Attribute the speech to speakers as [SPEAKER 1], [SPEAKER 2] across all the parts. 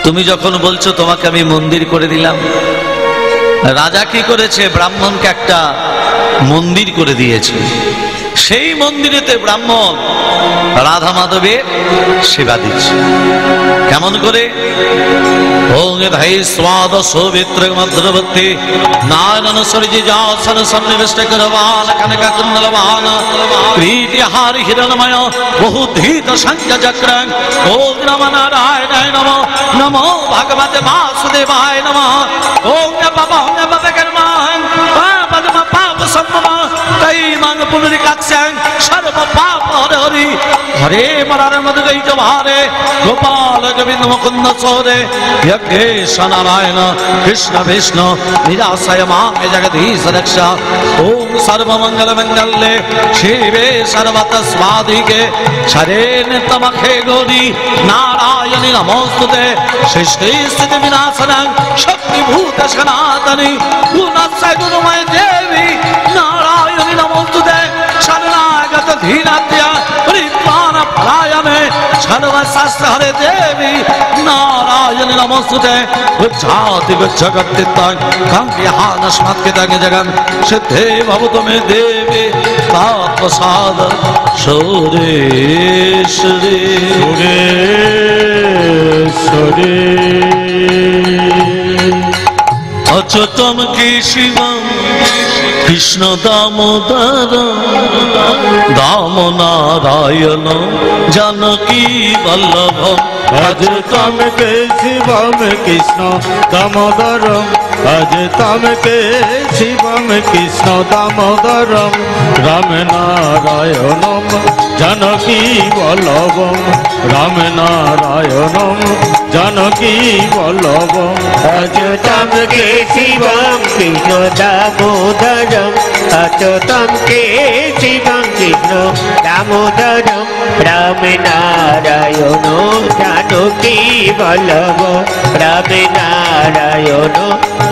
[SPEAKER 1] তুমি যখন বলছো তোমাকে আমি মন্দির করে দিলাম, রাজা কি করেছে? ব্রাহ্মণকে একটা মন্দির করে দিয়েছে। সেই মন্দিরেতে ব্রাহ্মণ রাধা মাধবের সেবা দিচ্ছে। কেমন করে? ওং ধাই স্বাদ সৌমিত্র মধ্যবর্তী নারায়ণ সরিজি যাসন সন্নিবিষ্ট করবান কনক কুণ্ডলবান প্রিয়হার হিরণময় বহুধীত শঙ্খ চক্র। ওং নমঃ নারায়ণায় নমঃ, নমো ভগবতে বাসুদেবায় নমঃ। ওং নমঃ কর্মাং পদ্ম পাপ সম্ভব তৈ মাং পুনরিকাক্ষং সর্ব পাপ হরি হরে মরার মধুগৈ জভারে গোপাল গোবিন্দ মুকুন্দ সরে যজ্ঞেশ নারায়ণ কৃষ্ণ বিষ্ণু নিরাশয় মাকে জগদীশ রক্ষা। ওং সর্বমঙ্গল মঙ্গলে শিবে সর্বত স্বাধিকে হরে নিত্যমখে গৌরী নারায়ণী নমোস্তুতে। সৃষ্টি স্থিতি বিনাশনং শক্তিভূত সনাতনী গুণাশ্রয় গুণময় দেবী নারায়ণী নমোস্তুতে। শরণাগত ধীরাত্য়া পরিত্রাণ পরায়ণে সর্বশাস্ত্র হরে দেবী নারায়ণী নমোস্তুতে। উচ্চাতি গুচ্ছকর্তৃত্বং কাঙ্ক্ষিহান স্মাৎকৃতং জগন সিদ্ধে ভবতু মে দেবী তৎপ্রসাদ সুরেশ্বরী সুরেশ্বরী। অচ্যুতম কেশবম কৃষ্ণ দামোদর দাম নারায়ণ জানকী বল্লভ।
[SPEAKER 2] অচ্যুতম কেশবম কৃষ্ণ দামোদরম অচ্যুতম কেশবম কৃষ্ণ দামোদরম রাম নারায়ণম জানকী বল্লভম রাম নারায়ণম জানকী বল্লভম।
[SPEAKER 3] অচ্যুতম কেশবম কৃষ্ণ দামোদরম অচ্যুতম কেশবম কৃষ্ণ দামোদরম রাম নারায়ণ জানকী বল্লভ রাম নারায়ণ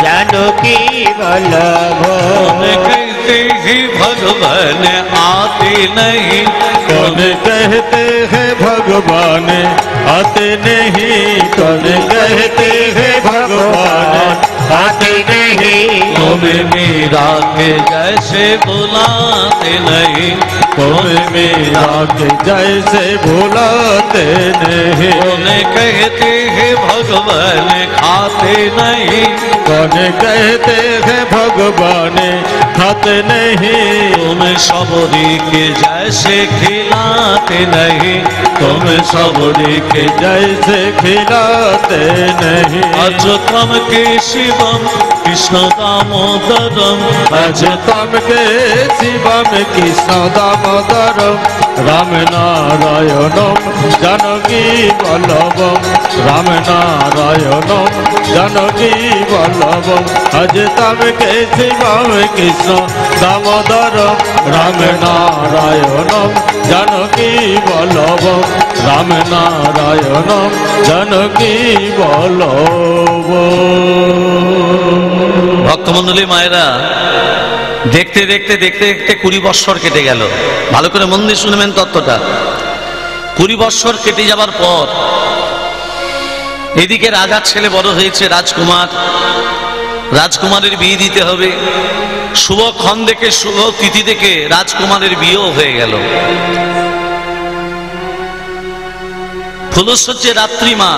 [SPEAKER 3] জানকী বল্লভ।
[SPEAKER 1] भगवान आते नहीं
[SPEAKER 2] कौन कहते हैं भगवान आते नहीं कौन कहते हैं भगवान आते नहीं।
[SPEAKER 1] तुम्हें मीरा के जैसे बुलाते नहीं
[SPEAKER 2] तुम्हें मीरा के जैसे बुलाते नहीं।
[SPEAKER 1] कौन कहते हैं भगवान खाते नहीं
[SPEAKER 2] कौन कहते हैं भगवान खाते नहीं।
[SPEAKER 1] तुम सबरी के जैसे खिलाते नहीं
[SPEAKER 2] तुम सबरी के जैसे खिलाते नहीं।
[SPEAKER 1] अच्युतम केशवम कृष्ण दामोदरम
[SPEAKER 2] अच्युतम केशवम कृष्ण दामोदरम राम नारायणम जानकी वल्लभम राम नारायणम जानकी वल्लभम। अच्युतम केशवम कृष्ण दामोदरम राम नारायणम जानकी वल्लभम राम नारायणम जानकी वल्लभम।
[SPEAKER 1] ভক্তমণ্ডলী মায়েরা, দেখতে দেখতে দেখতে দেখতে 20 বৎসর কেটে গেল। ভালো করে মন দিয়ে শুনবেন তত্ত্বটা। 20 বৎসর কেটে যাবার পর এদিকে রাজার ছেলে বড় হয়েছে, রাজকুমার। রাজকুমারের বিয়ে দিতে হবে। শুভক্ষণ দেখে শুভ তিথি দেখে রাজকুমারের বিয়েও হয়ে গেল। ফুলশয্যে রাত্রিমা,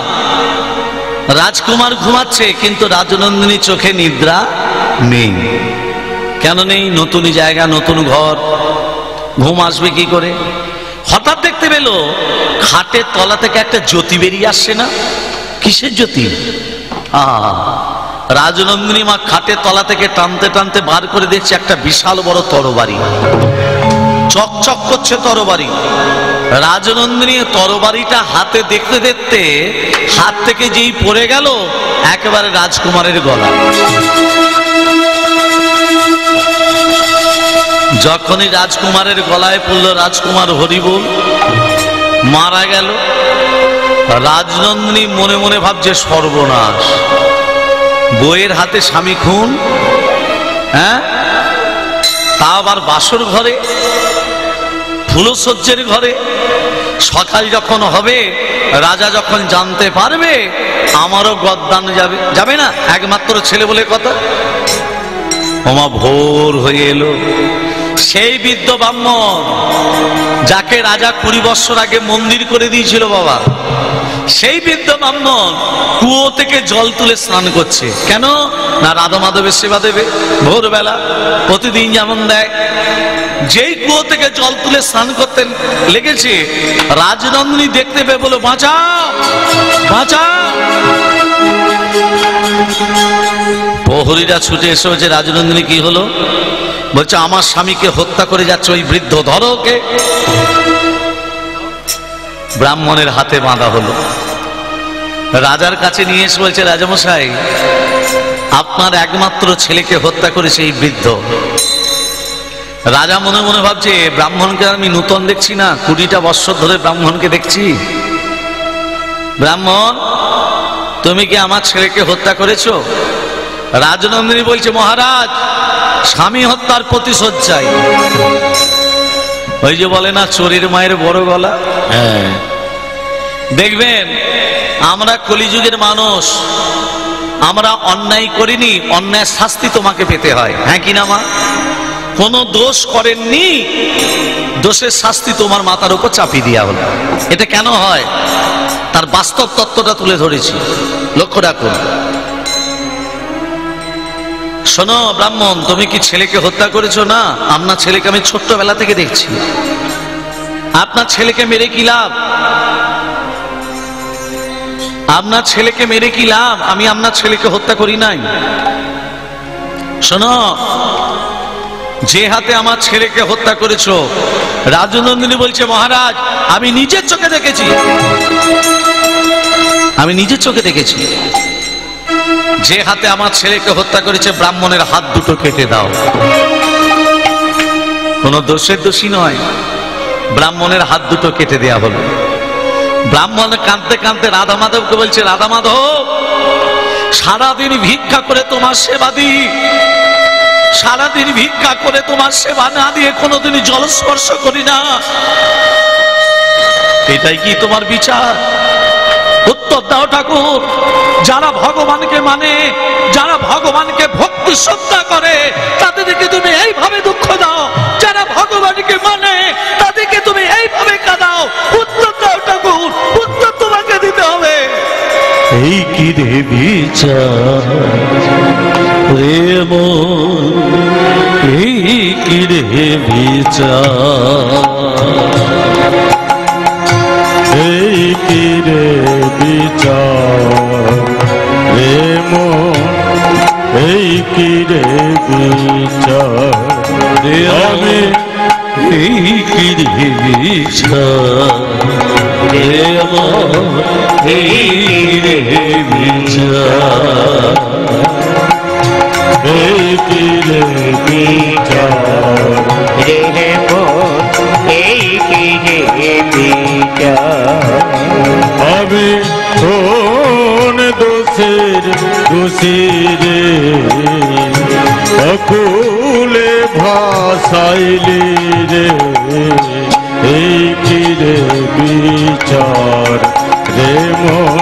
[SPEAKER 1] রাজকুমার ঘুমাচ্ছে কিন্তু রাজনন্দিনী চোখে নিদ্রা নেই। কেন নেই? নতুন জায়গা, নতুন ঘর, ঘুম আসবে কি করে? হঠাৎ দেখতে পেল খাটের তলা থেকে একটা জ্যোতি বেরিয়ে আসছে না? কিসের জ্যোতি? রাজনন্দিনী মা খাটের তলা থেকে টানতে টানতে বার করে দেখছে একটা বিশাল বড় তরবারি, চকচক করছে তরবারি। রাজনন্দিনী তরবারিটা হাতে দেখতে দেখতে হাত থেকে যেই পড়ে গেল একেবারে রাজকুমারের গলা। যখনই রাজকুমারের গলায় পড়ল, রাজকুমার হরিবোল, মারা গেল। রাজনন্দিনী মনে মনে ভাবছে সর্বনাশ, বইয়ের হাতে স্বামী খুন, তা আবার বাসর ঘরে। ধুলোসজ্জের ঘরে। সকাল যখন হবে, রাজা যখন জানতে পারবে আমারও গদ্দান যাবে, যাবে না, একমাত্র ছেলে বলে কথা। ওমা ভোর হয়ে এলো, সেই বৃদ্ধ ব্রাহ্মণ যাকে রাজা 20 বছর আগে মন্দির করে দিয়েছিল বাবা, সেই বৃদ্ধ ব্রাহ্মণ কুয়ো থেকে জল তুলে স্নান করছে। কেন না, রাধা মাধবের সেবা দেবে ভোরবেলা, প্রতিদিন যেমন দেয়। যেই কুয়ো থেকে জল তুলে স্নান করতে লেগেছে, রাজনন্দিনী দেখতে পেয়ে বলো, বাঁচাও বাঁচাও। প্রহরীরা ছুটে এসে বলছে, রাজনন্দিনী কি হলো? বলছে, আমার স্বামীকে হত্যা করে যাচ্ছে ওই বৃদ্ধ, ধরো ওকে। ব্রাহ্মণের হাতে বাঁধা হলো, রাজার কাছে নিয়ে এসে বলছে, রাজামশাই আপনার একমাত্র ছেলেকে হত্যা করেছে এই বৃদ্ধ। রাজা মনে মনে ভাবছে, ব্রাহ্মণকে আমি নূতন দেখছি না, 20টা বৎসর ধরে ব্রাহ্মণকে দেখছি। ব্রাহ্মণ, তুমি কি আমার ছেলেকে হত্যা করেছো? রাজনন্দিনী বলছে, মহারাজ স্বামী হত্যার প্রতিশোধ চাই। ওই যে বলে না, চোরের মায়ের বড় গলা। হ্যাঁ, দেখবেন আমরা কলিযুগের মানুষ, আমরা অন্যায় করিনি, অন্যায় শাস্তি তোমাকে পেতে হয়। হ্যাঁ কি না মা? কোন দোষ করেননি, দোষের শাস্তি তোমার মাথার উপর চাপিয়ে দেওয়া হলো। এটা কেন হয় তার বাস্তব তত্ত্বটা তুলে ধরেছি, লক্ষ্য রাখুন। শোনো ব্রাহ্মণ, তুমি কি ছেলেকে হত্যা করেছো? না, আপনার ছেলেকে আমি ছোট্টবেলা থেকে দেখছি। আপনার ছেলেকে মেরে কি লাভ? আপনার ছেলেকে মেরে কি লাভ? আমি আপনার ছেলেকে হত্যা করি নাই। শোনো, যে হাতে আমার ছেলেকে হত্যা করেছো, রাজনন্দিনী বলছে, মহারাজ আমি নিজের চোখে দেখেছি, আমি নিজের চোখে দেখেছি। যে হাতে আমার ছেলেকে হত্যা করেছে, ব্রাহ্মণের হাত দুটো কেটে দাও। কোন দোষের দোষী নয়, ব্রাহ্মণের হাত দুটো কেটে দেয়া হলো। ব্রাহ্মণ কাঁদতে কাঁদতে রাধা মাধবকে বলছে, রাধা মাধব সারাদিন ভিক্ষা করে তোমার সেবা দিই, সারাদিন ভিক্ষা করে তোমার সেবা না দিয়ে কোনোদিনই জল স্পর্শ করি না, এটাই কি তোমার বিচার? উত্তর দাও ঠাকুর। যারা ভগবানকে মানে, যারা ভগবানকে ভক্তি শ্রদ্ধা করে, তাদেরকে তুমি এইভাবে দুঃখ দাও, যারা ভগবানকে মানে তাদেরকে তুমি এইভাবে কাঁদাও। উত্তর দাও ঠাকুর, উত্তর তোমাকে দিতে হবে।
[SPEAKER 2] এই কি রে বিচার প্রেম, এই কি রে বিচার, এই কি রে বিচার প্রেম, এই কি রে বিচার আমি, এই কি রে বিচার প্রেম, এই কি রে বিচার, এই কি রে বিচার
[SPEAKER 3] এই কি রে বিচার।
[SPEAKER 2] আমি কোন দোষের দোষী রে, অকুলে ভাসাইলি রে, এই কি রে বিচার রে মন,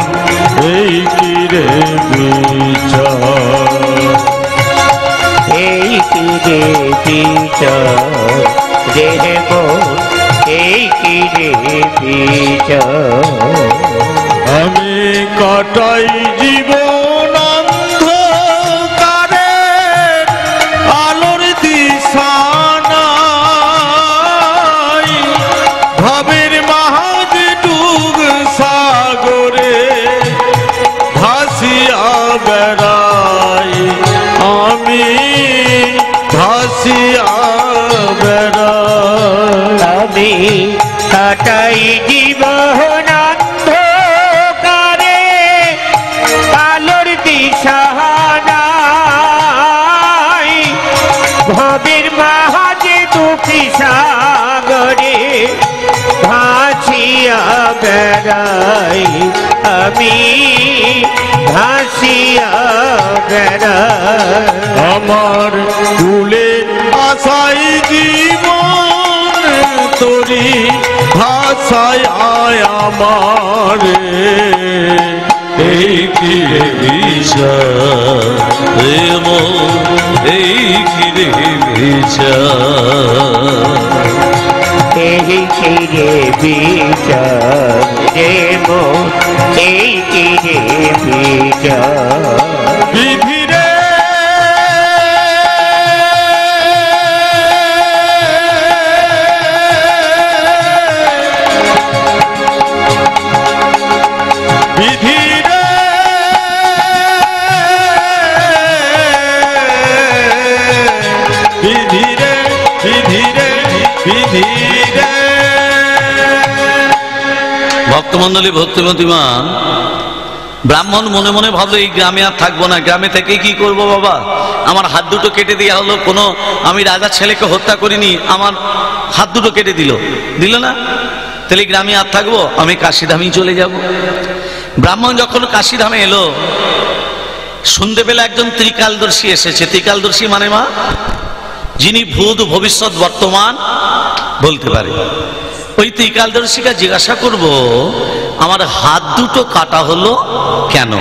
[SPEAKER 2] এই কি রে বিচার,
[SPEAKER 3] এই কি রে বিচার রে মন, এই কি রে বিচার।
[SPEAKER 2] আমি কাটাই জীবন অন্ধকারে, আলোর দিশা নাই, ভাবের মাঝ ডুব সাগরে ভাসিয়া বেড়াই, আমি ভাসিয়া বেড়াই।
[SPEAKER 3] আমি কাটাই জীবন অন্ধকারে, আলোর দিশা নাই, ভাবের মাঝে দুঃখী সাগরে ভাসিয়া বেড়াই, আমি ভাসিয়া বেড়াই।
[SPEAKER 2] আমার কুলে আশাই জীবন তোরি ভাষায় আয় আমারে এই কি রে
[SPEAKER 1] বিচার রে মন, এই কি রে বিচার,
[SPEAKER 3] এই কি রে বিচার রে মন, এই কি রে বিচার।
[SPEAKER 2] বিধি রে বিধি রে বিধি রে বিধি রে বিধি রে।
[SPEAKER 1] ভক্তমন্ডলী, ভক্তিমতিমান ব্রাহ্মণ মনে মনে ভাবলো এই গ্রামে আর থাকবো না, গ্রামে থেকে কি করব বাবা, আমার হাত দুটো কেটে দেওয়া হলো, কোনো আমি রাজার ছেলেকে হত্যা করিনি, আমার হাত দুটো কেটে দিল না, তাহলে গ্রামে আর থাকবো, আমি কাশীধামেই চলে যাব। ব্রাহ্মণ যখন কাশীধামে এলো, শুনতে পেলে একজন ত্রিকালদর্শী এসেছে। ত্রিকালদর্শী মানে মা, যিনি ভূত ভবিষ্যৎ বর্তমান বলতে পারে। ওই ত্রিকালদর্শীকে জিজ্ঞাসা করব, আমার হাত দুটো কাটা হলো কেন?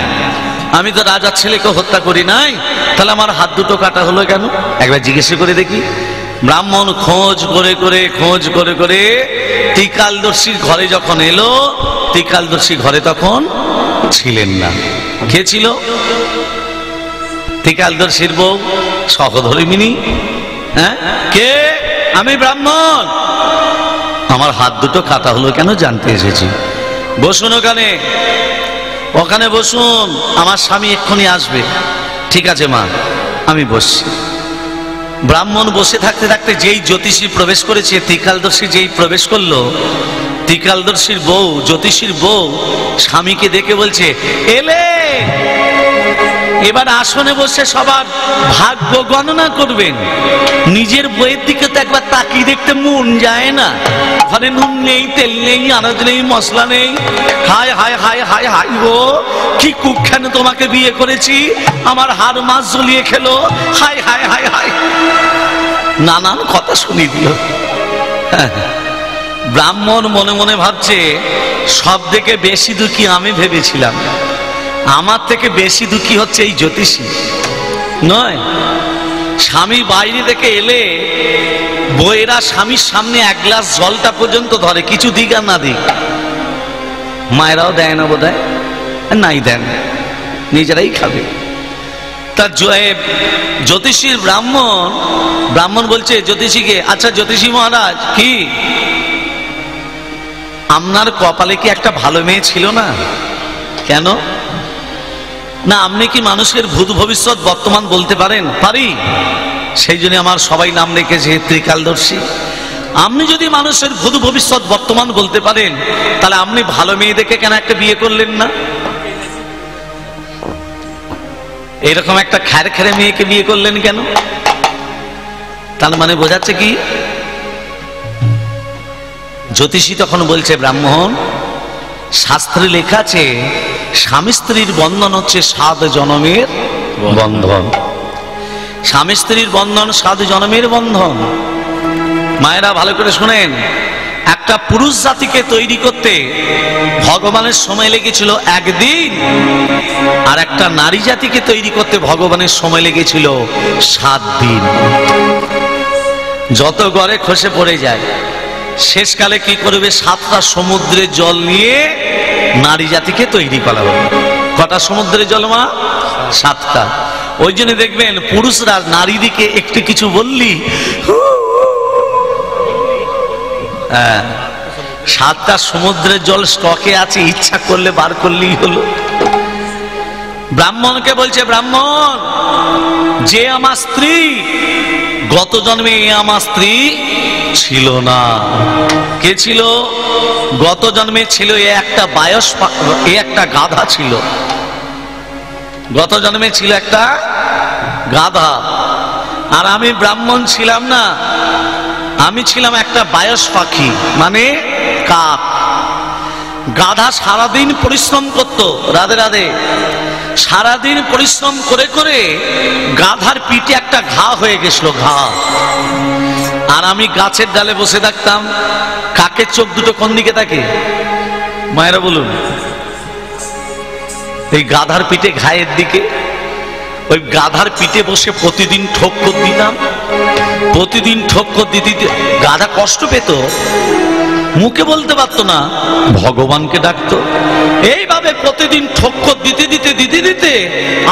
[SPEAKER 1] আমি তো রাজার ছেলেকে হত্যা করি নাই, তাহলে আমার হাত দুটো কাটা হলো কেন? একবার জিজ্ঞাসা করে দেখি। ব্রাহ্মণ খোঁজ করে করে ত্রিকালদর্শীর ঘরে যখন এলো, ত্রিকালদর্শী ঘরে তখন ছিলেন না। কে ছিল? ত্রিকালদর্শীর বউ সহধর্মিণী। হ্যাঁ, কে? আমি ব্রাহ্মণ, আমার হাত দুটো কাটা হলো কেন জানতে এসেছি। বসুন ওখানে, ওখানে বসুন, আমার স্বামী এক্ষুনি আসবে। ঠিক আছে মা, আমি বসছি। ব্রাহ্মণ বসে থাকতে থাকতে যেই জ্যোতিষী প্রবেশ করেছে, ত্রিকালদর্শী যেই প্রবেশ করলো, ত্রিকালদর্শীর বউ, জ্যোতিষীর বউ স্বামীকে দেখে বলছে, এলে এবার আসনে বসে সবার ভাগ্য গণনা করবেন। নিজের বইয়ের দিকে তো একবার তাকিয়ে দেখতে মন যায় না? ঘরে নুন নেই, তেল নেই, আনাজ নেই, মশলা নেই। হায় হায় হায় হায় হায় গো, কি কুখ্যানে তোমাকে বিয়ে করেছি, আমার হাড় মাছ জ্বলিয়ে খেলো, হায় হায় হায় হায়, নানান কথা শুনিয়ে দিল। ব্রাহ্মণ মনে মনে ভাবছে, সব থেকে বেশি দুঃখী আমি ভেবেছিলাম, আমার থেকে বেশি দুঃখী হচ্ছে এই জ্যোতিষী নয়। স্বামী বাইরে থেকে এলে বইয়েরা স্বামীর সামনে এক গ্লাস জলটা পর্যন্ত ধরে, কিছু দিক আর না দিক। মায়েরাও দেয় না বোধ হয়, নাই দেন, নিজেরাই খাবে। তার জ্যোতিষীর ব্রাহ্মণ বলছে জ্যোতিষীকে, আচ্ছা জ্যোতিষী মহারাজ, কি আপনার কপালে কি একটা ভালো মেয়ে ছিল না? কেন না, আপনি কি মানুষের ভূত ভবিষ্যৎ বর্তমান বলতে পারেন? পারি, সেই জন্য আমার সবাই নাম রেখেছে ত্রিকালদর্শী। আপনি যদি মানুষের ভূত ভবিষ্যৎ বর্তমান বলতে পারেন, তাহলে আপনি ভালো মেয়ে দেখে কেন একটা বিয়ে করলেন না? এরকম একটা খ্যারে মেয়েকে বিয়ে করলেন কেন? তার মানে বোঝাচ্ছে কি? জ্যোতিষী তখন বলছে, ব্রাহ্মণ, শাস্ত্রে লেখা আছে স্বামী স্ত্রীর বন্ধন হচ্ছে 7 জন্মের বন্ধন। স্বামী স্ত্রীর বন্ধন 7 জন্মের বন্ধন। মায়েরা ভালো করে শুনেন, একটা পুরুষ জাতিকে তৈরি করতে ভগবানের সময় লেগেছিল 1 দিন, আর একটা নারী জাতিকে তৈরি করতে ভগবানের সময় লেগেছিল 7 দিন। যত গড়ে খসে পড়ে যায়, শেষকালে কি করবে? 7টা সমুদ্রের জল নিয়ে নারী জাতিকে তৈরি করা হবে। কটা সমুদ্রের জল মা? 7টা। ওই জন্য দেখবেন পুরুষরা নারীদিকে একটু কিছু বললি, 7টা সমুদ্রের জল স্টকে আছে, ইচ্ছা করলে বার করলেই হলো। ব্রাহ্মণকে বলছে, ব্রাহ্মণ, যে আমার স্ত্রী, গত জন্মে এ আমার স্ত্রী ছিল না। কে ছিল? গত জন্মে ছিল এ একটা গাধা ছিল। গত জন্মে ছিল একটা গাধা, আর আমি ব্রাহ্মণ ছিলাম না, আমি ছিলাম একটা বায়স পাখি, মানে কাক। গাধা সারাদিন পরিশ্রম করত, রাধে রাধে, সারাদিন পরিশ্রম করে করে গাধার পিঠে একটা ঘা হয়ে গেছিল, ঘা। আর আমি গাছের ডালে বসে থাকতাম। কাকের চোখ দুটো কোন দিকে থাকে মায়েরা বলুন? এই গাধার পিঠে ঘায়ের দিকে। ওই গাধার পিঠে বসে প্রতিদিন ঠক্কর দিতাম। প্রতিদিন ঠক্কর দিতে গাধা কষ্ট পেত, মুখে বলতে পারতো না, ভগবানকে ডাকতো। এইভাবে প্রতিদিন ঠক্কর দিতে দিতে দিতে দিতে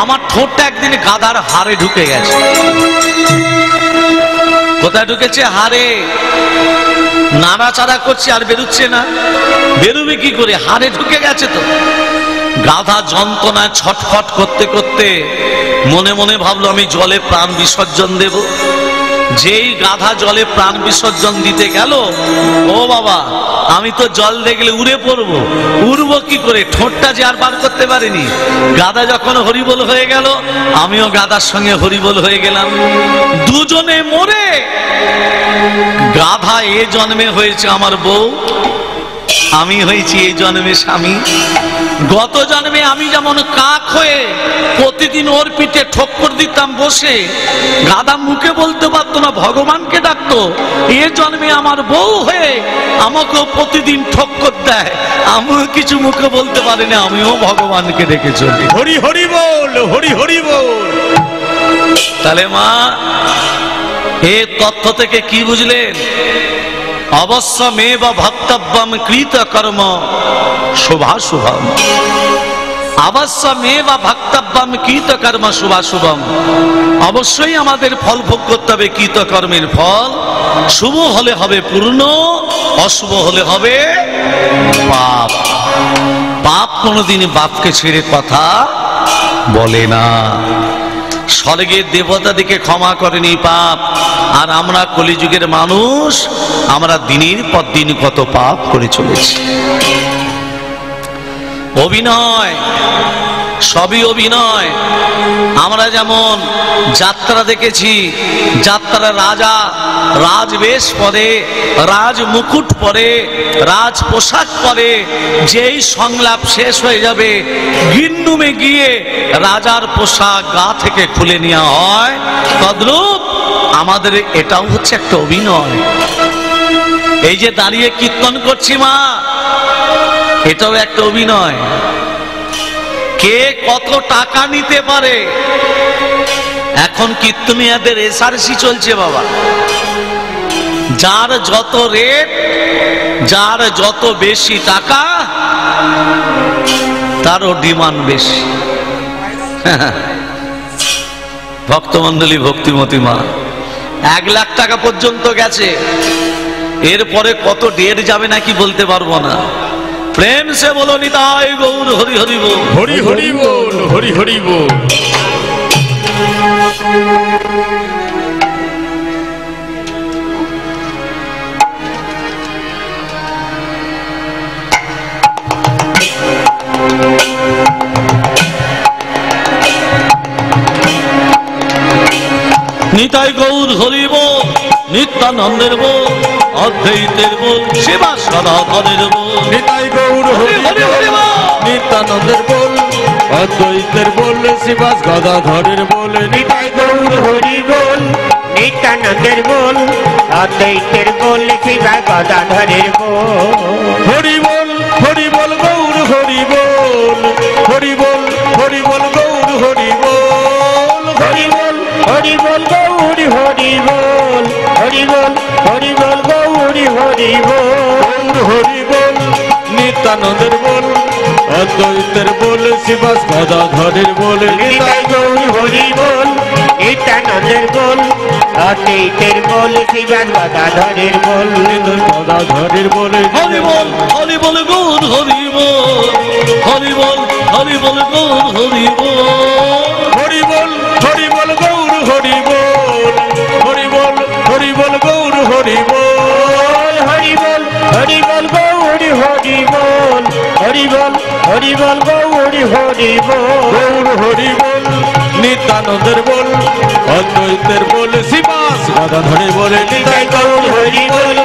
[SPEAKER 1] আমার ঠোঁটটা একদিন গাধার হাড়ে ঢুকে গেছে। কোথায় ঢুকেছে? হাড়ে। নাড়াচাড়া করছে আর বেরুচ্ছে না। বেরুবে কি করে? হাড়ে ঢুকে গেছে তো। গাধা যন্ত্রণায় ছটফট করতে করতে মনে মনে ভাবলো আমি জলে প্রাণ বিসর্জন দেব। যেই গাধা জলে প্রাণ বিসর্জন দিতে গেল, ও বাবা, আমি তো জল দেখলে উড়ে পড়বো। উড়বো কি করে? ঠোঁটটা যে আর বার করতে পারিনি। গাধা যখন হরিবোল হয়ে গেল, আমিও গাধার সঙ্গে হরিবোল হয়ে গেলাম। দুজনে মরে। গাধা এ জন্মে হয়েছে আমার বউ, আমি হয়েছি এই জন্মে স্বামী। গত জন্মে আমি যেমন কাক হয়ে প্রতিদিন ওর পিঠে ঠক্কর দিতাম বসে, গাধা মুখে বলতে পারতো না, ভগবানকে ডাকতো। এ জন্মে আমার বউ হয়ে আমাকেও প্রতিদিন ঠক্কর দেয়, আমিও কিছু মুখে বলতে পারি না, আমিও ভগবানকে ডেকে চলি।
[SPEAKER 2] হরি হরি বল, হরি হরি বল।
[SPEAKER 1] তাহলে মা, এ তথ্য থেকে কি বুঝলেন? অবশ্যমেব ভক্তব্যম কৃত কর্ম শুভাশুভম। অবশ্যমেব ভক্তব্যম কৃত কর্ম শুভাশুভম। অবশ্যই আমাদের ফল ভোগ করতে হবে কৃত কর্মের ফল। শুভ হলে হবে পূর্ণ, অশুভ হলে হবে পাপ। পাপ কোনোদিন বাপকে ছেড়ে কথা বলে না। স্বর্গের দেবতা দিকে ক্ষমা করেনি পাপ। আর আমরা কলিযুগের মানুষ, আমরা দিনের পর দিন কত পাপ করে চলেছি। অভিনয়, সবই অভিনয়। আমরা যেমন যাত্রা দেখেছি, যাত্রা রাজা রাজবেশ পরে, রাজ মুকুট পরে, রাজ পোশাক পরে, যেই সংলাপ শেষ হয়ে যাবে গিন্নুমে গিয়ে রাজার পোশাক গা থেকে খুলে নেওয়া হয়। তদ্রূপ আমাদের এটাও হচ্ছে একটা অভিনয়। এই যে দাঁড়িয়ে কীর্তন করছি মা, এটাও একটা অভিনয়। কে কত টাকা নিতে পারে? এখন কীর্তনিয়াদের এসআরসি চলছে বাবা। যার যত রেট, যার যত বেশি টাকা, তারও ডিমান্ড বেশি। ভক্তমন্ডলী, ভক্তিমতী মা, 1 লাখ টাকা পর্যন্ত গেছে। এরপরে কত ডেট যাবে নাকি বলতে পারবো না। প্রেম সে বলো নিতাই গৌর হরি হরি বল,
[SPEAKER 2] হরি হরি বল, হরি হরি বল।
[SPEAKER 1] নিতাই গৌর হরি বল, নিত্যানন্দের বল, অদ্বৈতের বল, সেবা সদাতনের বল।
[SPEAKER 2] নিতাই গৌর হরি বল, নিত্যানন্দের বল, অদ্বৈতের বল, শিবাস গদাধরের বল।
[SPEAKER 3] নিতাই গৌর হরি বল, নিত্যানন্দের বল, অদ্বৈতের বল, শিবা গদাধরের বল।
[SPEAKER 2] হরি বল, হরি বল গৌর হরি বল, হরি বল, হরি বল গৌর হরি বল।
[SPEAKER 3] হরি বল, হরি বল গৌরী হরি বল, হরি বল, হরি বল গৌরী হরি বল।
[SPEAKER 2] হরি বল, নিত্যানন্দের বল, অদ্বৈতের বল, শিবাস গদাধরের বল।
[SPEAKER 3] নিতাই গৌরী হরি বল, নিত্যানন্দের বল, অদ্বৈতের বল, শিবা গদাধরের বল।
[SPEAKER 2] গদাধরের বল।
[SPEAKER 1] হরি বল, হরি বল গৌর হরি বল, হরি বল, হরি বল গৌর হরি বল।
[SPEAKER 2] হরি বল, হরি বল গৌর হরি বল, হরি বল, হরি বল গৌর হরি বল।
[SPEAKER 3] হরি বল, হরি বল গৌরী হরি বল, হরি বল, হরি বল গৌরী হরি বল।
[SPEAKER 2] গৌর হরি বল, নিত্যানন্দের বল, অদ্বৈতের বল, শিবাস গদাধরের বল।
[SPEAKER 3] নিতাই গৌর হরি বল,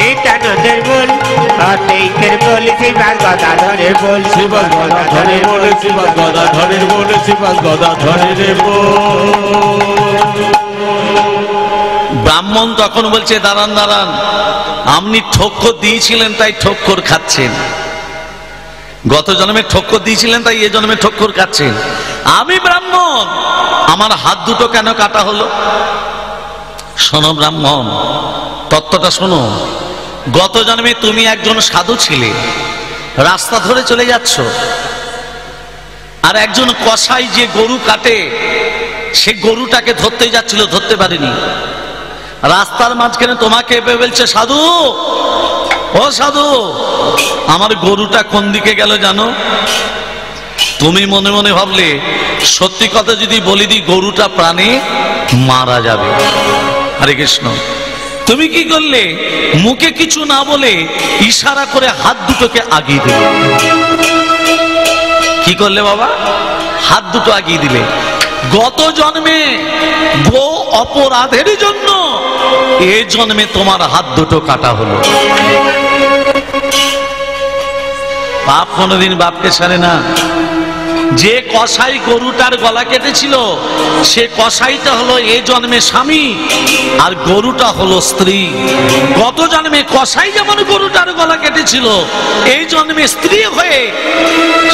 [SPEAKER 3] নিত্যানন্দের বল, অদ্বৈতের বল, শিবা গদাধরের বল।
[SPEAKER 2] শিবাস গদাধরের বল, শিবাস গদাধরের বল, শিবাস গদাধরের বল।
[SPEAKER 1] ব্রাহ্মণ তখন বলছে, দাঁড়ান দাঁড়ান, আপনি ঠক্কর দিয়েছিলেন তাই ঠক্কর খাচ্ছেন, গত জন্মে ঠক্কর দিয়েছিলেন তাই এ জন্মে ঠক্কর খাচ্ছেন। আমি ব্রাহ্মণ, আমার হাত দুটো কেন কাটা হলো? শোনো ব্রাহ্মণ, তত্ত্বটা শোনো। গত জন্মে তুমি একজন সাধু ছিলে, রাস্তা ধরে চলে যাচ্ছ, আর একজন কসাই যে গরু কাটে সে গরুটাকে ধরতে যাচ্ছিল, ধরতে পারেনি। রাস্তার মাঝখানে তোমাকে বলছে, সাধু ও সাধু, আমার গরুটা কোন দিকে গেল জানো? তুমি মনে মনে ভাবলে, সত্যি কথা যদি বলি দিই গরুটা প্রাণে মারা যাবে। হরে কৃষ্ণ। তুমি কি করলে? মুখে কিছু না বলে ইশারা করে হাত দুটোকে আগিয়ে দিলে। কি করলে বাবা? হাত দুটো আগিয়ে দিলে। গত জন্মে গো অপরাধের জন্য এই জন্মে তোমার হাত দুটো কাটা হলো। বাপ কোনোদিন বাপকে ছাড়ে না। যে কসাই গরুটার গলা কেটেছিল সে কসাইটা হলো এই জন্মে স্বামী, আর গরুটা হলো স্ত্রী। গত জন্মে কসাই যেমন গরুটার গলা কেটেছিল, এই জন্মে স্ত্রী হয়ে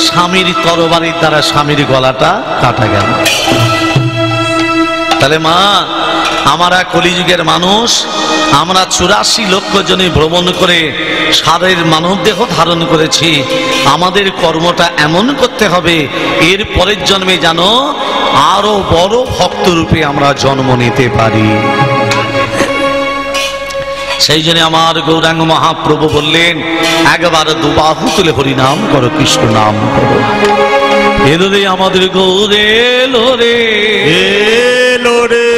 [SPEAKER 1] স্বামীর তরবারির দ্বারা স্বামীর গলাটা কাটা গেল। তাহলে মা, আমরা কলিযুগের মানুষ, আমরা 84 লক্ষ জনে ভ্রমণ করে সারের মানব দেহ ধারণ করেছি। আমাদের কর্মটা এমন করতে হবে, এর পরের জন্মে যেন আরো বড় ভক্ত রূপে আমরা জন্ম নিতে পারি। সেই জন্য আমার গৌরাঙ্গ মহাপ্রভু বললেন, একবার দুবাহু তুলে হরিনাম করো, কৃষ্ণ নাম করো। এলো রে আমাদের গৌরে, এলো রে,
[SPEAKER 2] এলো রে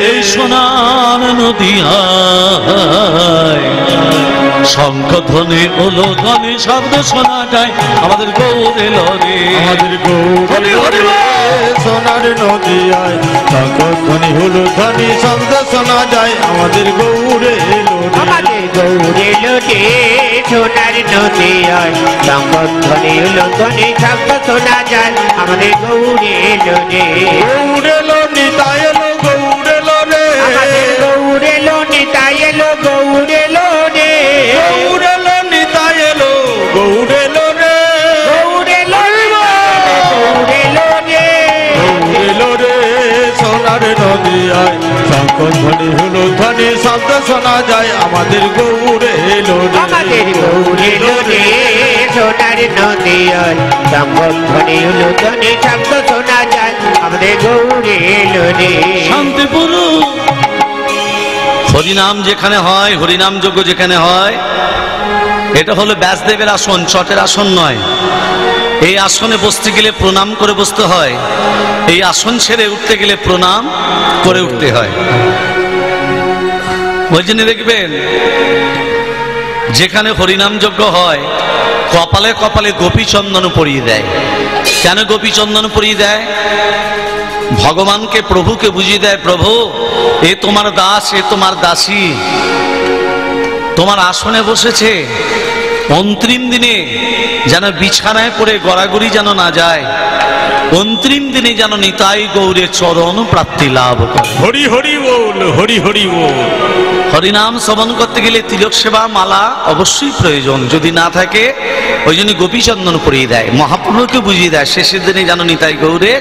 [SPEAKER 1] এই সোনার নদিয়ায়, শঙ্খ ধ্বনি ওলো ধ্বনি শব্দ শোনা যায়, আমাদের গৌর এলো রে,
[SPEAKER 2] আমাদের গৌর সোনার নদিয়ায়, শঙ্খ ধ্বনি হলো ধ্বনি শব্দ শোনা যায়, আমাদের গৌরে এলো রে,
[SPEAKER 3] আমাদের গৌর এলো রে, সোনার নদিয়ায়, শঙ্খ ধ্বনি হলো ধ্বনি শব্দ শোনা যায়, আমাদের গৌর এলো রে,
[SPEAKER 2] গৌর এলো নিতাই এলো, গৌর এলো রে,
[SPEAKER 3] আমাদের গৌর এলো নিতাই এলো, গৌর এলো রে,
[SPEAKER 2] গৌর এলো নিতাই এলো, গৌর এলো রে,
[SPEAKER 3] গৌর এলো রে, গৌর এলো রে,
[SPEAKER 2] গৌর এলো রে, সোনার নদিয়ায়, শঙ্খ ধ্বনি হলো ধ্বনি শব্দ শোনা যায়, আমাদের গৌরে এলো রে,
[SPEAKER 3] আমাদের গৌর এলো রে, সোনার নদিয়ায়, শঙ্খ ধ্বনি হলো ধ্বনি শব্দ শোনা যায়, আমাদের গৌর এলো রে।
[SPEAKER 1] শান্তিপুর। হরিনাম যেখানে হয়, হরিনাম যজ্ঞ যেখানে হয়, এটা হলো ব্যাসদেবের আসন, চটের আসন নয়। এই আসনে বসতে গেলে প্রণাম করে বসতে হয়, এই আসন ছেড়ে উঠতে গেলে প্রণাম করে উঠতে হয়। ওই জন্য দেখবেন যেখানে হরিনাম যজ্ঞ হয়, কপালে কপালে গোপীচন্দন পরিয়ে দেয়। কেন গোপীচন্দন পরিয়ে দেয়? ভগবানকে, প্রভুকে বুঝিয়ে দেয়, প্রভু এ তোমার দাস, এ তোমার দাসী, তোমার আসনে বসেছে, অন্তিম দিনে যেন বিছানায় পড়ে গড়াগড়ি যেন না যায়, অন্তিম দিনে যেন নিতাই গৌরে চরণ প্রাপ্তি লাভ করে।
[SPEAKER 2] হরি হরি বল, হরি হরি বল।
[SPEAKER 1] হরিনাম শ্রবণ করতে গেলে তিলক সেবা মালা অবশ্যই প্রয়োজন, যদি না থাকে ওই জন্য গোপীচন্দন পরিয়ে দেয়, মহাপ্রভুকে বুঝিয়ে দেয়, শেষের দিনে যেন নিতাই গৌরে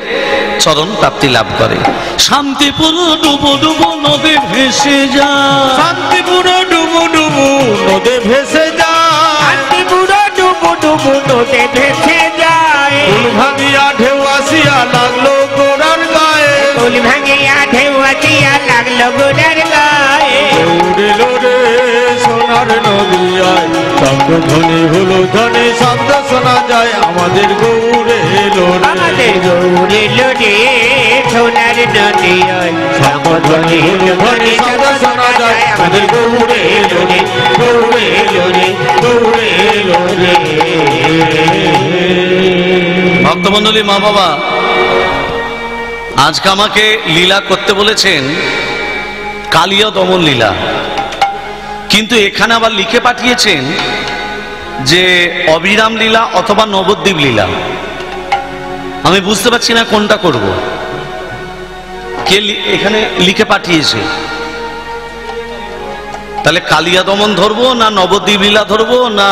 [SPEAKER 1] চরণ প্রাপ্তি লাভ করে। শান্তিপুর ডুবো ডুবো নদে ভেসে যায়,
[SPEAKER 2] শান্তিপুর ডুবু ডুবু নদে ভেসে যায়,
[SPEAKER 3] শান্তিপুর ডুবু ডুবু নদে ভেসে যায়,
[SPEAKER 2] ফুল ভাঙিয়া ঢেউ আসিয়া লাগলো গোড়ার গায়ে,
[SPEAKER 3] ফুল ভাঙিয়া ঢেউ আসিয়া লাগলো গোড়ার গায়ে,
[SPEAKER 2] গৌর এলো রে, সোনার নদিয়ায়, শঙ্খ ধ্বনি হলো ধ্বনি শব্দ শোনা যায়, আমাদের গৌরে এলো রে,
[SPEAKER 3] আমাদের গৌর এলো রে, সোনার নদিয়ায়, শঙ্খ ধ্বনি হলো ধ্বনি শব্দ শোনা যায়, আমাদের গৌর এলো রে, গৌর এলো রে, গৌর এলো রে।
[SPEAKER 1] ভক্তমণ্ডলী, মা বাবা আজকে আমাকে লীলা করতে বলেছেন, কালিয়া দমন লীলা, কিন্তু এখানে আবার লিখে পাঠিয়েছেন যে অবিরাম লীলা অথবা নবদ্বীপ লীলা। আমি বুঝতে পারছি না কোনটা করব। কে এখানে লিখে পাঠিয়েছে? তাহলে কালিয়া দমন ধরবো না নবদ্বীপ লীলা ধরবো না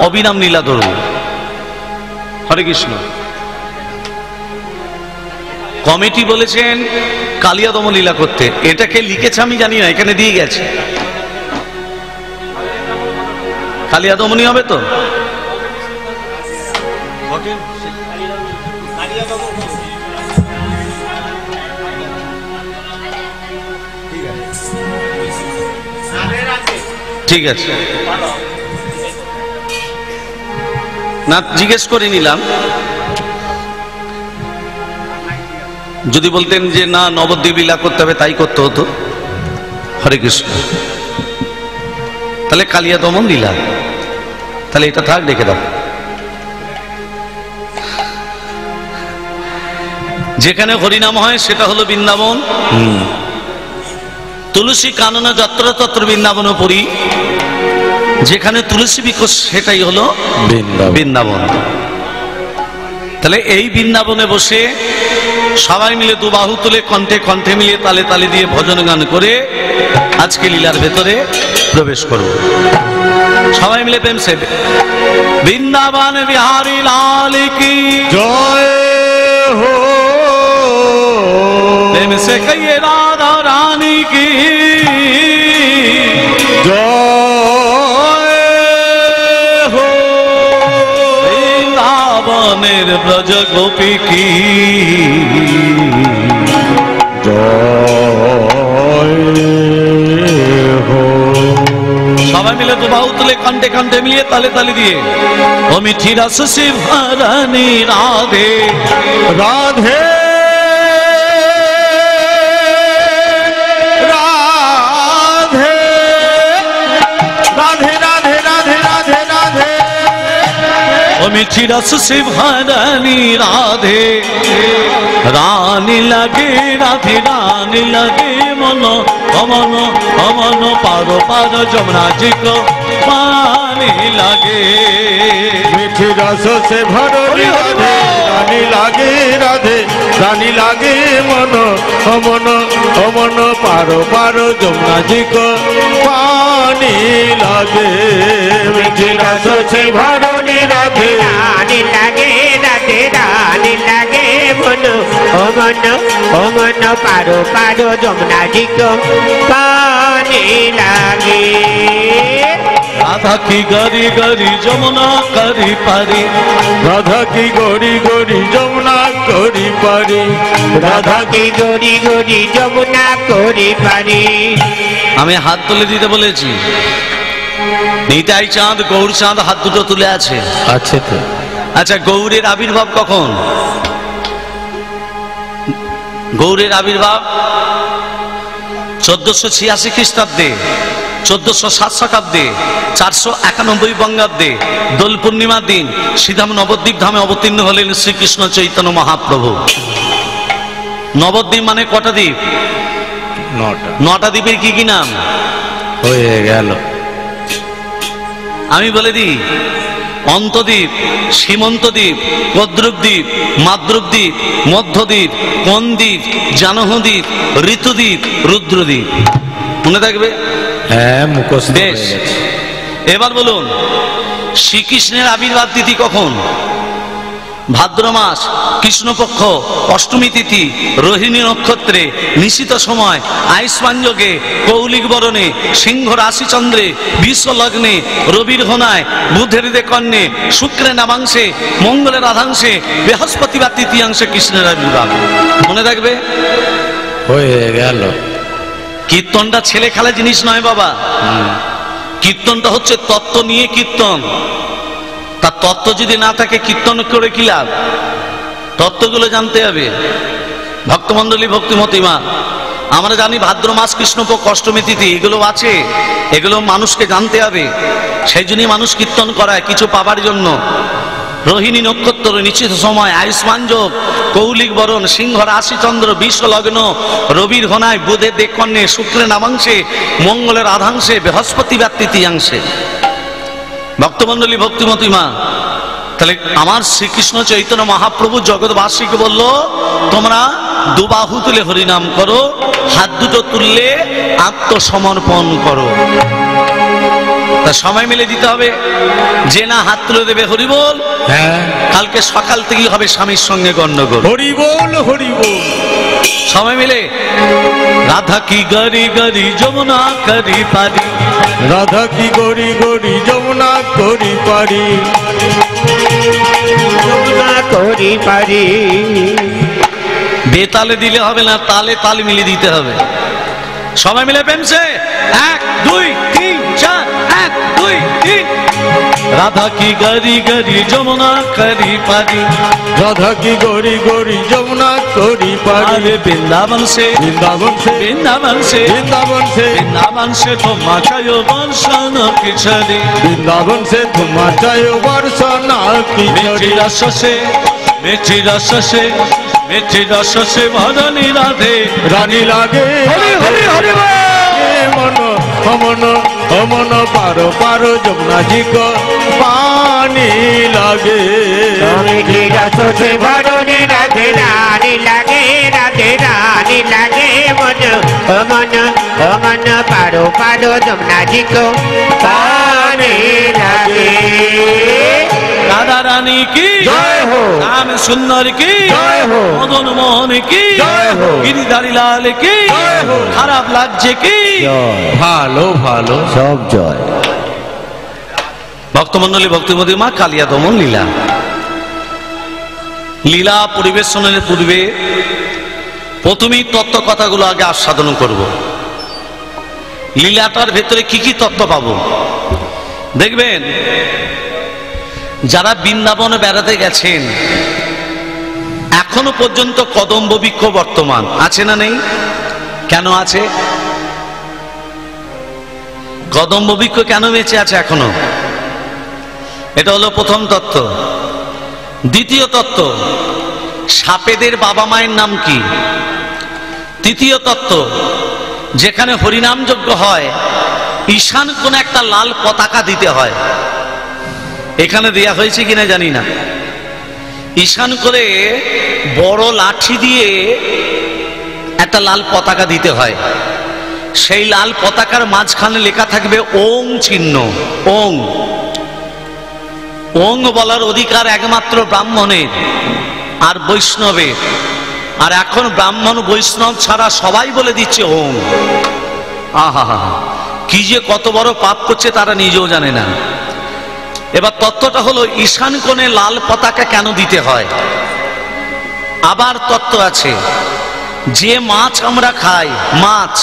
[SPEAKER 1] অবিরাম লীলা ধরবো? হরে কৃষ্ণ। কমিটি বলেছেন কালিয়া দমন লীলা করতে। এটাকে লিখেছে আমি জানি না, এখানে দিয়ে গেছে। কালিয়া দমনই হবে তো? ঠিক আছে, না জিজ্ঞেস করে নিলাম। যদি বলতেন যে না নবদ্বীপ লীলা করতে হবে, তাই করতে হতো। হরে কৃষ্ণ। তাহলে কালিয়া দমন লীলা, তাহলে এটা থাক, রেখে দাও। যেখানে হরিনাম হয় সেটা হলো বৃন্দাবন। তুলসী কাননে যত্র তত্র বৃন্দাবন পুরী। যেখানে তুলসী বিকশ সেটাই হলো বৃন্দাবন। তাহলে এই বৃন্দাবনে বসে সবাই মিলে দুবাহু তুলে কণ্ঠে কণ্ঠে মিলিয়ে তালে তালে দিয়ে ভজন গান করে আজকে লীলার ভেতরে প্রবেশ করব। সবাই মিলে প্রেম সে বৃন্দাবন বিহারী লাল কি
[SPEAKER 2] জয় হো।
[SPEAKER 1] प्रेम से कहिए राधा रानी की
[SPEAKER 2] জয় হো।
[SPEAKER 1] বৃন্দাবনের ব্রজ গোপী কি
[SPEAKER 2] জয় হো।
[SPEAKER 1] সবাই মিলে দুবাহু তুলে কণ্ঠে কণ্ঠে মিলিয়ে তালে তালে দিয়ে ও মিঠি রস শিবরানী রাধে
[SPEAKER 2] রাধে
[SPEAKER 1] মিঠি রস শিবরানী রাধে রানী লাগে রাধে রানী লাগে মন অমন অমন পারো পারো যমুনা জি কো পানি লাগে।
[SPEAKER 2] মিঠি রস সে ভরি রাধে রানী লাগে রাধে রানী লাগে মন অমন অমন পারো পারো যমুনা জি কো পানি লাগে। মিঠি রস সে ভরি রাধে
[SPEAKER 3] রানী লাগে রাধে রানী লাগে মন অমন অমন পারো পারো যমুনা জি কো পানি লাগে।
[SPEAKER 1] রাধা কি গরি গরি যমুনা করি পারি
[SPEAKER 2] রাধা কি গড়ি গড়ি যমুনা করি পারি
[SPEAKER 3] রাধা কি গরি গরি যমুনা করি পারি।
[SPEAKER 1] আমি হাত তুলে দিতে বলেছি। নিতাই চাঁদ গৌর চাঁদ হাত দুটো তুলে আছে।
[SPEAKER 2] আচ্ছা তো
[SPEAKER 1] আচ্ছা, গৌরের আবির্ভাব কখন? গৌরের আবির্ভাব 1486 খ্রিস্টাব্দে, 1407 শতাব্দে, 491 বঙ্গাব্দে দোল পূর্ণিমার দিন শ্রীধাম নবদ্বীপ ধামে অবতীর্ণ হলেন শ্রীকৃষ্ণ চৈতন্য মহাপ্রভু। নবদ্বীপ মানে কটা দ্বীপ? 9টা দ্বীপের কি কি নাম?
[SPEAKER 2] হয়ে গেল।
[SPEAKER 1] আমি বলে দিই, অন্তদ্বীপ, সীমন্তদ্বীপ, কদ্রুপদ্বীপ, মাদ্রুপদ্বীপ, মধ্যদ্বীপ, কোনদ্বীপ, জানহদ্বীপ, ঋতুদ্বীপ, রুদ্রদ্বীপ। মনে থাকবে?
[SPEAKER 2] হ্যাঁ, মুখস্থ হয়ে
[SPEAKER 1] বেশ।
[SPEAKER 2] গেছে।
[SPEAKER 1] এবার বলুন, শ্রীকৃষ্ণের আবির্ভাব তিথি কখন? ভাদ্র মাস কৃষ্ণপক্ষ অষ্টমী তিথি, রোহিণী নক্ষত্রে, নিশিত সময়, আয়ুষ্মান যোগে, কৌলিক বরণে, সিংহ রাশি চন্দ্রে, বিশ্ব লগ্নে, রবির হোনায়, বুধের কন্যে, শুক্রের নামাংশে, মঙ্গলের আধাংশে, বৃহস্পতিবার তৃতীয়াংশে কৃষ্ণের আবির্ভাব। মনে থাকবে?
[SPEAKER 2] হয়ে গেল।
[SPEAKER 1] কীর্তনটা ছেলে খেলা জিনিস নয় বাবা। কীর্তনটা হচ্ছে তত্ত্ব নিয়ে কীর্তন। তার তত্ত্ব যদি না থাকে কীর্তন করে কি লাভ? তত্ত্বগুলো জানতে হবে। ভক্তমণ্ডলী, ভক্তিমতী মা, আমরা জানি ভাদ্র মাস কৃষ্ণপক্ষ অষ্টমী তিথি, এগুলো আছে, এগুলো মানুষকে জানতে হবে। সেই জন্যই মানুষ কীর্তন করায়, কিছু পাবার জন্য। রোহিণী নক্ষত্র, নিশ্চিত সময়, আয়ুষ্মান যোগ, কৌলিক বরণ, সিংহ রাশি চন্দ্র, বিশ্ব লগ্ন, রবির হোনায়, বুধের দেকন্যে, শুক্রের নামাংশে, মঙ্গলের আধাংশে, বৃহস্পতিবার তৃতীয়াংশে। ভক্তমণ্ডলী, ভক্তিমতী মা, তাহলে আমার শ্রীকৃষ্ণ চৈতন্য মহাপ্রভু জগৎবাসীকে বলল, তোমরা দুবাহু তুলে হরিনাম করো, হাত দুটো তুললে আত্মসমর্পণ করো। তা সময় মিলে দিতে হবে। যে না হাত তুলে দেবে হরি বল,
[SPEAKER 2] হ্যাঁ,
[SPEAKER 1] কালকে সকাল থেকেই হবে স্বামীর সঙ্গে গন্ডগোল।
[SPEAKER 2] হরি বল হরি বল।
[SPEAKER 1] সময় মিলে রাধা কি গরি গরি যমুনা করি পারি,
[SPEAKER 2] রাধা কি গরি গরি যমুনা করি পারি,
[SPEAKER 3] যমুনা করি পারি।
[SPEAKER 1] বেতালে দিলে হবে না, তালে তাল মিলে দিতে হবে। সময় মিলে প্রেমসে 1 2 3 4 1 2 3। রাধা কি গরি গরি যমুনা করি পারি,
[SPEAKER 2] রাধা কি গরি গরি যমুনা করি পারি।
[SPEAKER 1] আরে বৃন্দাবন সে
[SPEAKER 2] বৃন্দাবন সে
[SPEAKER 1] বৃন্দাবন সে
[SPEAKER 2] বৃন্দাবন সে
[SPEAKER 1] বৃন্দাবন সে তো মাচায় বর্ষণ কিশোরী,
[SPEAKER 2] বৃন্দাবন সে তোমার চাই বর্ষনা
[SPEAKER 1] মিঠি
[SPEAKER 2] কিশোরী।
[SPEAKER 1] রস সে মিঠি রস সে মিঠি রস সে ভরণী রাধে
[SPEAKER 2] রানী লাগে
[SPEAKER 1] হরি হরি হরি বল।
[SPEAKER 2] মন অমন অমন পারো পারো যমুনা জি কো পানি লাগে।
[SPEAKER 3] মিঠি রস সে ভরণী রাধে রানী লাগে, রাধে রানী লাগে। মন মন মন পারো পারো যমুনা জি কো পানি লাগে।
[SPEAKER 1] রাধা রানী কি
[SPEAKER 2] জয় হো।
[SPEAKER 1] রাম সুন্দর কি
[SPEAKER 2] জয় হো।
[SPEAKER 1] মদন মোহন কি
[SPEAKER 2] জয় হো।
[SPEAKER 1] গিরিধারী লাল কি
[SPEAKER 2] জয় হো।
[SPEAKER 1] খারাপ লাগছে কি
[SPEAKER 2] ভালো ভালো
[SPEAKER 3] সব জয়।
[SPEAKER 1] ভক্তমন্ডলী ভক্তিমতী মা কালিয়া দমন লীলা। লীলা পরিবেশনের পূর্বে প্রথমেই তত্ত্ব কথাগুলো আগে আস্বাদন করব। লীলাটার ভেতরে কি কি তত্ত্ব পাবো দেখবেন। যারা বৃন্দাবনে বেড়াতে গেছেন এখনো পর্যন্ত কদম্ব বৃক্ষ বর্তমান আছে না নেই? কেন আছে? কদম্ব বৃক্ষ কেন বেঁচে আছে এখনো? এটা হলো প্রথম তত্ত্ব। দ্বিতীয় তত্ত্ব, সাপেদের বাবা মায়ের নাম কি? তৃতীয় তত্ত্ব, যেখানে হরিনাম যজ্ঞ হয় ঈশান কোন একটা লাল পতাকা দিতে হয়। এখানে দেয়া হয়েছে কিনা জানি না। ঈশান করে বড় লাঠি দিয়ে একটা লাল পতাকা দিতে হয়। সেই লাল পতাকার মাঝখানে লেখা থাকবে ওং চিহ্ন। ওং ওং বলার অধিকার একমাত্র ব্রাহ্মণের আর বৈষ্ণবের। আর এখন ব্রাহ্মণ বৈষ্ণব ছাড়া সবাই বলে দিচ্ছে ওং। আহা, কি যে কত বড় পাপ করছে তারা নিজেও জানে না। এবার তত্ত্বটা হলো ঈশান কোণে লাল পতাকা কেন দিতে হয়। আবার তত্ত্ব আছে, যে মাছ আমরা খাই, মাছ,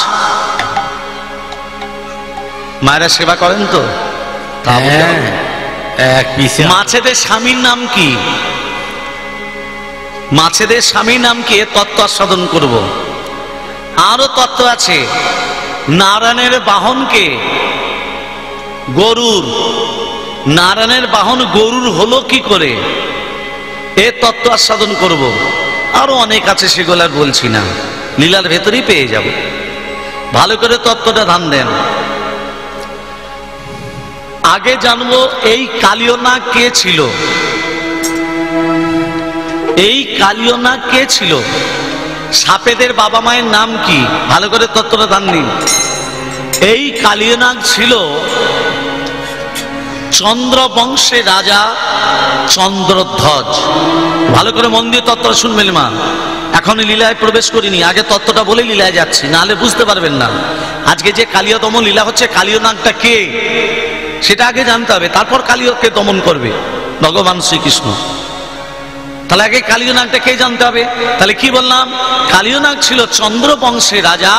[SPEAKER 1] মায়েরা সেবা করেন তো? মাছেদের স্বামীর নাম কি? মাছেদের স্বামীর নাম কি? এ তত্ত্ব আস্বাদন করব। আরো তত্ত্ব আছে, নারায়ণের বাহনকে গরুর, নারায়ণের বাহন গরুর হলো কি করে, এ তত্ত্ব আস্বাদন করব। আরো অনেক আছে, সেগুলো আর বলছি না, লীলার ভেতরেই পেয়ে যাব। ভালো করে তত্ত্বটা ধ্যান দেন। আগে জানবো এই কালিয়নাগ কে ছিল। এই কালিয়নাগ কে ছিল? সাপেদের বাবা মায়ের নাম কি? ভালো করে তত্ত্বটা ধ্যান দিন। এই কালিয়নাগ ছিল চন্দ্রবংশের রাজা চন্দ্রধ্বজ। ভালো করে মন দিয়ে তত্ত্বটা শুনবেন মা। এখন লীলায় প্রবেশ করিনি, আগে তত্ত্বটা বলে লীলায় যাচ্ছি, নাহলে বুঝতে পারবেন না। আজকে যে কালিয় দমন লীলা হচ্ছে, কালিয়নাগটা কে সেটা আগে জানতে হবে, তারপর কালিয়কে দমন করবে ভগবান শ্রীকৃষ্ণ। তাহলে আগে কালিয়নাগটা কে জানতে হবে। তাহলে কি বললাম? কালিয়নাগ ছিল চন্দ্রবংশের রাজা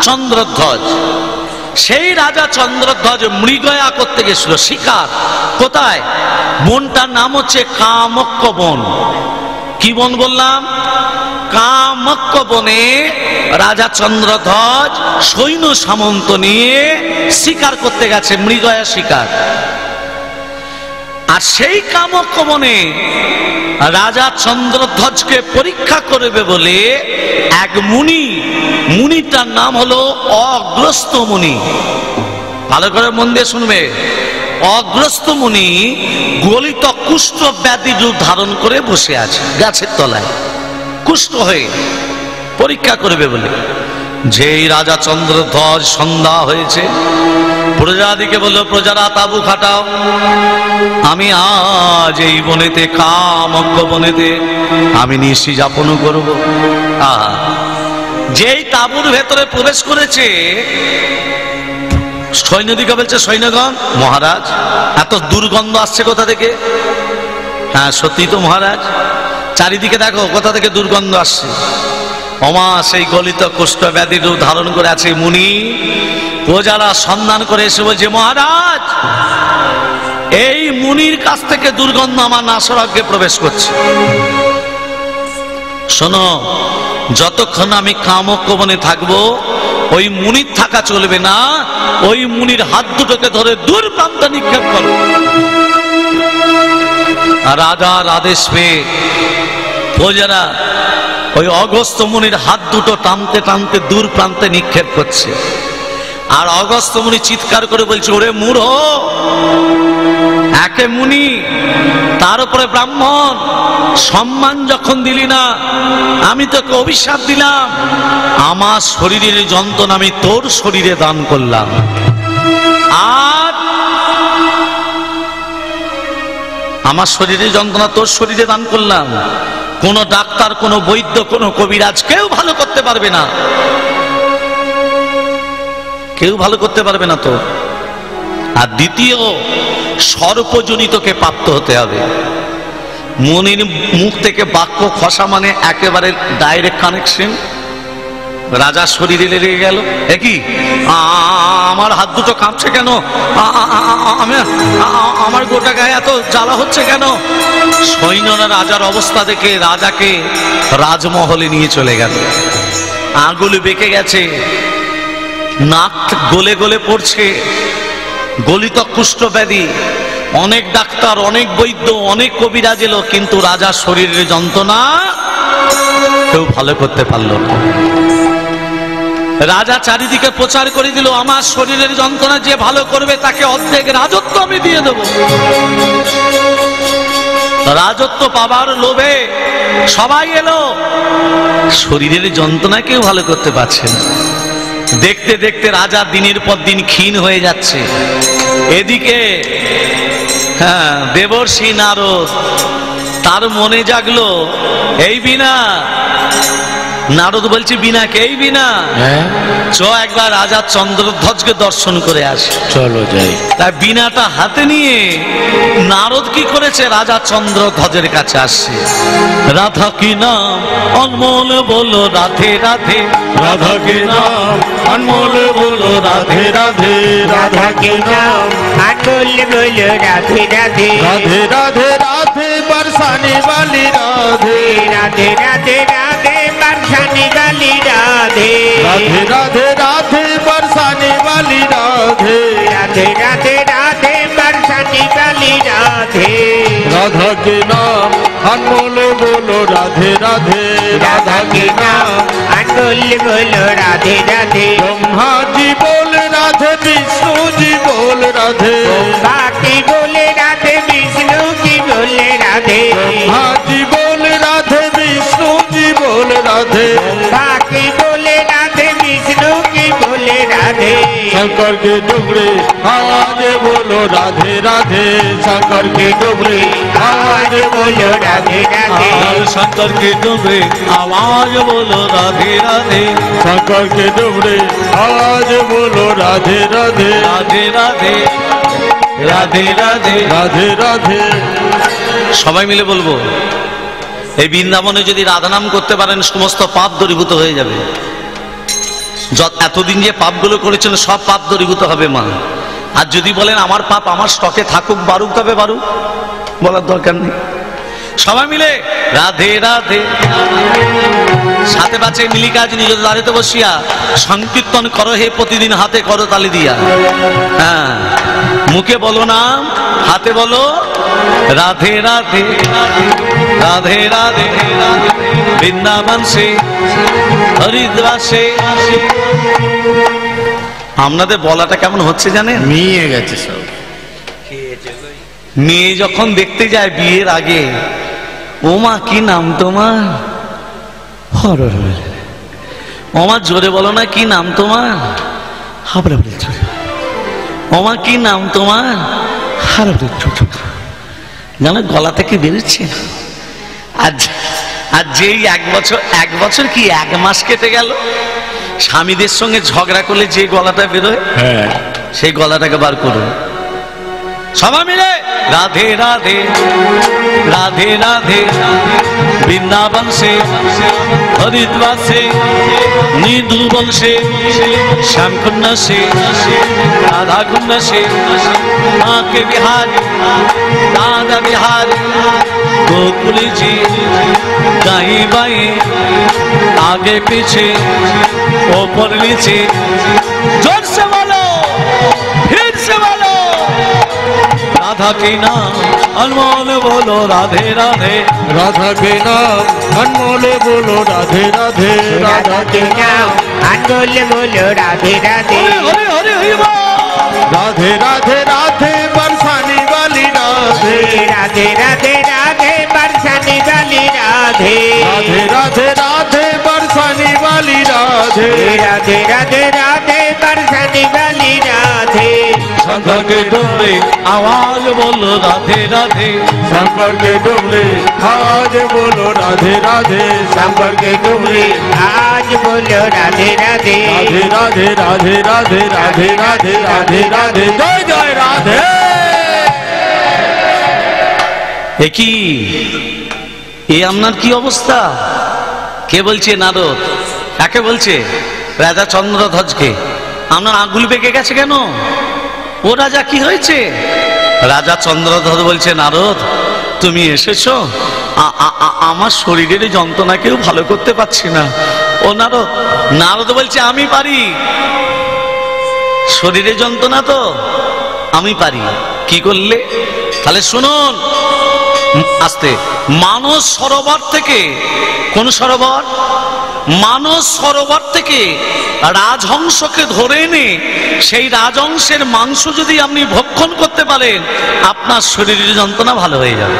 [SPEAKER 1] চন্দ্রধ্বজ। সেই রাজা চন্দ্রধ্বজ মৃগয়া করতে গেছিল, শিকার। কোথায়? বনটার নাম হচ্ছে কামক্য বন। কি বন বললাম? কামক্য বনে রাজা চন্দ্রধ্বজ সৈন্য সামন্ত নিয়ে শিকার করতে গেছে, মৃগয়া শিকার। আর সেই কামক্য বনে রাজা চন্দ্রধ্বজকে পরীক্ষা করবে বলে এক মুনি, মুনিটার নাম হলো অগ্রস্ত মুনি। ভালো করে মন দিয়ে শুনবে। অগ্রস্ত মুনি গলিত কুষ্ঠ ব্যাধির রূপ ধারণ করে বসে আছে গাছের তলায়, কুষ্ঠ হয়ে পরীক্ষা করবে বলে। যেই রাজা চন্দ্রধ্বজ সন্ধ্যা হয়েছে, প্রজাদিকে বলল, প্রজারা তাবু খাটাও, আমি আজ এই বনেতে কামজ্ঞ বনেতে আমি নিশি যাপন করব। যেই তাবুর ভেতরে প্রবেশ করেছে, সৈন্যদিকে বলছে, সৈন্যগণ, মহারাজ এত দুর্গন্ধ আসছে কোথা থেকে? হ্যাঁ সত্যি তো মহারাজ, চারিদিকে দেখো কোথা থেকে দুর্গন্ধ আসছে। ওমা, সেই গলিত কুষ্ঠ ব্যাধির রূপ ধারণ করে আছে মুনি। প্রজারা সন্ধান করে এসে বলছে, মহারাজ এই মুনির কাছ থেকে দুর্গন্ধ আমার নাসরজ্ঞে প্রবেশ করছে। শোনো, যতক্ষণ আমি কামজ্ঞ বনে থাকবো ওই মুনির থাকা চলবে না, ওই মুনির হাত দুটোকে ধরে দূর প্রান্তে নিক্ষেপ করো। রাজার আদেশ পেয়ে প্রজারা ওই অগস্ত্য মুনির হাত দুটো টানতে টানতে দূর প্রান্তে নিক্ষেপ করছে। আর অগস্ত্য মুনি চিৎকার করে বলছে, ওরে মূঢ়, একে মুনি তার উপরে ব্রাহ্মণ, সম্মান যখন দিলি না, আমি তোকে অভিশাপ দিলাম, আমার শরীরের যন্ত্রণা আমি তোর শরীরে দান করলাম। আর আমার শরীরের যন্ত্রণা তোর শরীরে দান করলাম। কোন ডাক্তার, কোন বৈদ্য, কোন কবিরাজ কেউ ভালো করতে পারবে না, কেউ ভালো করতে পারবে না তো। আর দ্বিতীয়, সর্পজনিতকে প্রাপ্ত হতে হবে। মুনির মুখ থেকে বাক্য খসা মানে একেবারে ডাইরেক্ট কানেকশন। রাজার শরীরে লেগে গেল, একই আমার হাত দুটো কাঁপছে কেন, আমার গোটা গায়ে এত জ্বালা হচ্ছে কেন? সৈন্যরা রাজার অবস্থা দেখে রাজাকে রাজমহলে নিয়ে চলে গেল। আঙুল বেঁকে গেছে, নাক গলে গলে পড়ছে, গলিত কুষ্ঠ ব্যাধি। অনেক ডাক্তার, অনেক বৈদ্য, অনেক কবিরাজ এলো, কিন্তু রাজার শরীরের যন্ত্রণা কেউ ভালো করতে পারল না। রাজা চারিদিকে প্রচার করে দিল, আমার শরীরের যন্ত্রণা যে ভালো করবে তাকে অর্ধেক রাজত্ব আমি দিয়ে দেব। রাজত্ব পাবার লোভে সবাই এলো, শরীরের যন্ত্রণা কেউ ভালো করতে পারছে না। দেখতে দেখতে রাজা দিনের পর দিন ক্ষীণ হয়ে যাচ্ছে। এদিকে দেবর্ষি নারদ, তার মনে জাগলো, এই বিনা। নারদ বলছে, বিনাকে, এই বিনা, চ একবার রাজা চন্দ্রধ্বজকে দর্শন করে আসে।
[SPEAKER 2] চলো যাই।
[SPEAKER 1] তাই বিনাটা হাতে নিয়ে নারদ কি করেছে, রাজা চন্দ্রধ্বজের কাছে আসছে। রাধা কি নাম অনমোল বলো রাধে রাধে,
[SPEAKER 2] রাধা के नाम अनमोल बोलो राधे राधे,
[SPEAKER 3] राधा के नाम अनमोल बोलो राधे राधे,
[SPEAKER 2] राधे राधे राधे बरसाने वाली राधे,
[SPEAKER 3] राधे राधे राधे बरसाने वाली राधे,
[SPEAKER 2] राधे राधे राधे बरसाने वाली राधे,
[SPEAKER 3] राधे राधे राधे बरसाने वाली राधे।
[SPEAKER 2] राधा के नाम अनमोल बोलो राधे राधे,
[SPEAKER 3] राधा के नाम अनमोल बोलो राधे राधे,
[SPEAKER 2] ब्रह्मा जी बोल राधे, विष्णु जी बोल राधे,
[SPEAKER 3] बाकी बोले राधे, विष्णु की बोले राधे,
[SPEAKER 2] ब्रह्मा जी बोल राधे, विष्णु जी बोल राधे,
[SPEAKER 3] बाकी बोले राधे, विष्णु की बोले राधे।
[SPEAKER 2] शंकर के डुगरे आवाज बोलो राधे राधे, शंकर के डुगरे
[SPEAKER 3] आवाज बोलो राधे राधे,
[SPEAKER 1] शंकर के डुबरे आवाज बोलो राधे राधे,
[SPEAKER 2] शंकर के डुगरे आवाज बोलो राधे राधे,
[SPEAKER 1] রাধে রাধে রাধে রাধে
[SPEAKER 2] राधे राधे।
[SPEAKER 1] সবাই মিলে বলবো, এই বৃন্দাবনে যদি রাধা নাম করতে পারেন সমস্ত পাপ দূরীভূত হয়ে যাবে। এতদিন যে পাপগুলো করেছেন সব পাপ দূরীভূত হবে মা। আর যদি বলেন আমার পাপ আমার স্টকে থাকুক, বাড়ুক, তবে বাড়ুক, বলার দরকার নেই। সবাই মিলে রাধে রাধে, সাথে বাঁচে মিলি কাজ নিজ দাঁড়িতে বসিয়া সংকীর্তন করো হে প্রতিদিন, হাতে করো তালি দিয়া। হ্যাঁ, মুখে বলো নাম, হাতে বলো রাধে রাধে রাধে রাধে, বৃন্দাবন সে হরিদ্বার সে। আপনাদের বলাটা কেমন হচ্ছে জানেন?
[SPEAKER 2] মিয়ে গেছে সব।
[SPEAKER 1] মেয়ে যখন দেখতে যায় বিয়ের আগে, ও মা কি নাম তোমার? ও মা জোরে বলো না, কি নাম তোমার? ও মা কি নাম তোমার? জানো গলা থেকে বেরোচ্ছে। আর যেই এক বছর কি 1 মাস কেটে গেল, স্বামীদের সঙ্গে ঝগড়া করলে যে গলাটা বেরোয়, সেই গলাটাকে বার করুন সবাই মিলে। রাধে রাধে রাধে রাধে, বৃন্দাবন से हरिद्वार से नीदुबन से श्याम कुंड से राधा कुंड से माँ के बिहारी राधा बिहारी गोकुल जी दाई बाई आगे पीछे ऊपर नीचे। जोर से बोलो, फिर से बोलो। राधा के नाम अनमोल बोलो राधे राधे,
[SPEAKER 2] राधा के नाम अनमोल बोलो राधे राधे,
[SPEAKER 3] राधा के नाम अनमोल बोलो राधे राधे।
[SPEAKER 1] हरे हरे हरे
[SPEAKER 2] राधे राधे राधे बरसाने वाली राधे,
[SPEAKER 3] राधे राधे राधे बरसाने वाली राधे,
[SPEAKER 2] राधे राधे राधे बरसाने वाली राधे,
[SPEAKER 3] राधे राधे राधे बरसाने वाली राधे।
[SPEAKER 1] शंकर के डोले आवाज बोलो राधे राधे,
[SPEAKER 2] शंकर के डोले आज बोलो राधे राधे,
[SPEAKER 3] शंकर के डोले आज बोलो राधे राधे,
[SPEAKER 2] राधे राधे राधे राधे राधे राधे राधे जय जय राधे।
[SPEAKER 1] কি এ আপনার কি অবস্থা? কে বলছে? নারদ। কাকে বলছে? রাজা চন্দ্রধ্বজকে। আপনার আঙ্গুল বেঁকে গেছে কেন? ও রাজা কি হয়েছে? রাজা চন্দ্রধ্বজ বলছে, নারদ তুমি এসেছো, আমার শরীরের যন্ত্রণা কেউ ভালো করতে পারছি না। ও নারদ। নারদ বলছে, আমি পারি। শরীরের যন্ত্রণা তো আমি পারি। কি করলে? তাহলে শুনুন আস্তে। মানস সরোবর থেকে, কোন সরোবর? মানস সরোবর থেকে রাজহংসকে ধরে এনে সেই রাজহংসের মাংস যদি আপনি ভক্ষণ করতে পারেন, আপনার শরীরের যন্ত্রণা ভালো হয়ে যাবে।